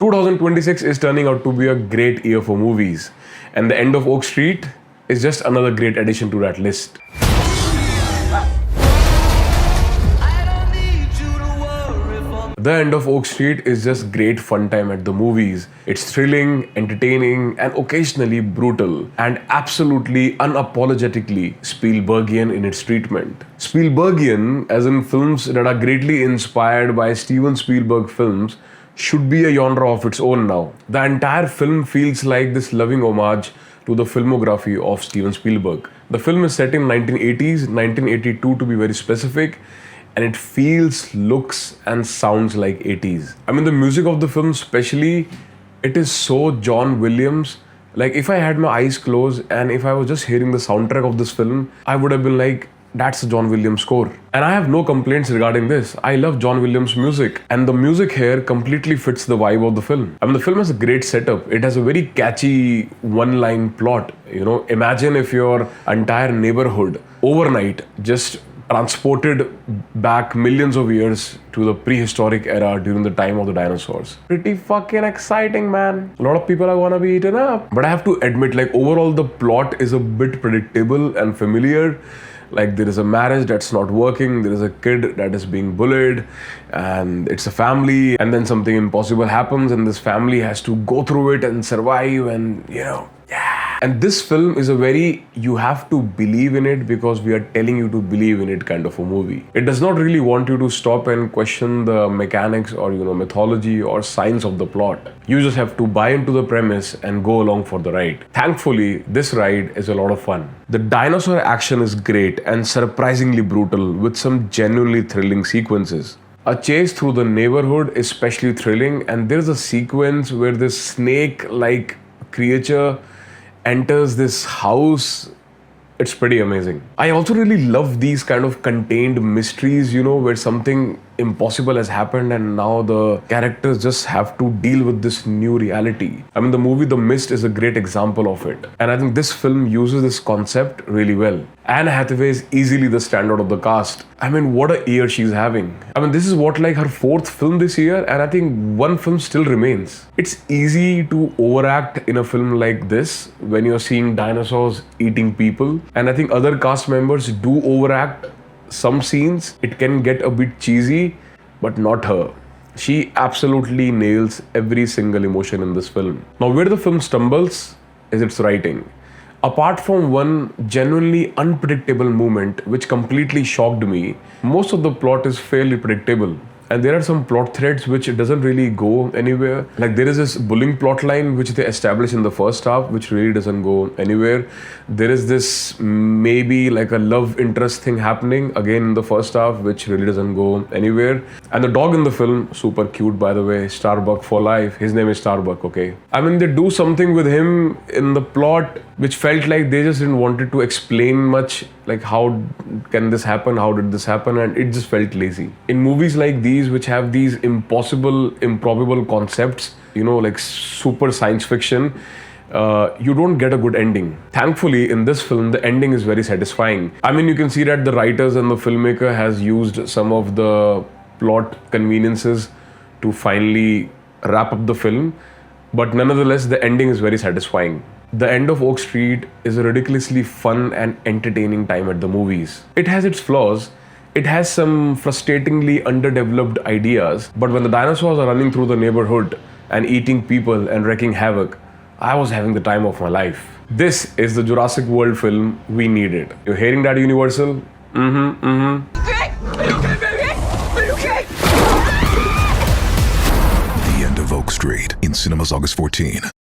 2026 is turning out to be a great year for movies, and The End of Oak Street is just another great addition to that list. The End of Oak Street is just great fun time at the movies. It's thrilling, entertaining, and occasionally brutal, and absolutely unapologetically Spielbergian in its treatment. Spielbergian, as in films that are greatly inspired by Steven Spielberg films, should be a genre of its own now. The entire film feels like this loving homage to the filmography of Steven Spielberg. The film is set in 1980s, 1982 to be very specific, and it feels, looks, and sounds like 80s. I mean, the music of the film especially, it is so John Williams. Like, if I had my eyes closed and if I was just hearing the soundtrack of this film, I would have been like, that's a John Williams score. And I have no complaints regarding this. I love John Williams music, and the music here completely fits the vibe of the film. I mean, the film has a great setup. It has a very catchy one-line plot. You know, imagine if your entire neighborhood overnight just transported back millions of years to the prehistoric era during the time of the dinosaurs. Pretty fucking exciting, man. A lot of people are gonna be eaten up. But I have to admit, like, overall the plot is a bit predictable and familiar. Like, there is a marriage that's not working, there is a kid that is being bullied, and it's a family, and then something impossible happens, and this family has to go through it and survive, and And this film is a very, you have to believe in it because we are telling you to believe in it kind of a movie. It does not really want you to stop and question the mechanics or, mythology or science of the plot. You just have to buy into the premise and go along for the ride. Thankfully, this ride is a lot of fun. The dinosaur action is great and surprisingly brutal with some genuinely thrilling sequences. A chase through the neighborhood is especially thrilling, and there's a sequence where this snake-like creature enters this house. It's pretty amazing. I also really love these kind of contained mysteries, where something impossible has happened and now the characters just have to deal with this new reality. I mean, the movie The Mist is a great example of it. And I think this film uses this concept really well. Anne Hathaway is easily the standout of the cast. I mean, what a year she's having. I mean, this is like her fourth film this year, and I think one film still remains. It's easy to overact in a film like this when you're seeing dinosaurs eating people. And I think other cast members do overact some scenes. It can get a bit cheesy, but not her. She absolutely nails every single emotion in this film. Now, where the film stumbles is its writing. Apart from one genuinely unpredictable moment which completely shocked me, most of the plot is fairly predictable. And there are some plot threads which doesn't really go anywhere. Like, there is this bullying plot line which they establish in the first half, which really doesn't go anywhere. There is this maybe like a love interest thing happening again in the first half, which really doesn't go anywhere. And the dog in the film, super cute by the way, Starbuck for life. His name is Starbuck, okay? I mean, they do something with him in the plot which felt like they just didn't want to explain much. Like, how can this happen? How did this happen? And it just felt lazy. In movies like these, which have these impossible, improbable concepts, like super science fiction, you don't get a good ending. Thankfully, in this film, the ending is very satisfying. I mean, you can see that the writers and the filmmaker has used some of the plot conveniences to finally wrap up the film. But nonetheless, the ending is very satisfying. The End of Oak Street is a ridiculously fun and entertaining time at the movies. It has its flaws. It has some frustratingly underdeveloped ideas, but when the dinosaurs are running through the neighborhood and eating people and wreaking havoc, I was having the time of my life. This is the Jurassic World film we needed. You're hearing that, Universal? Okay? Are you okay, baby? Are you okay? The End of Oak Street in cinemas August 14.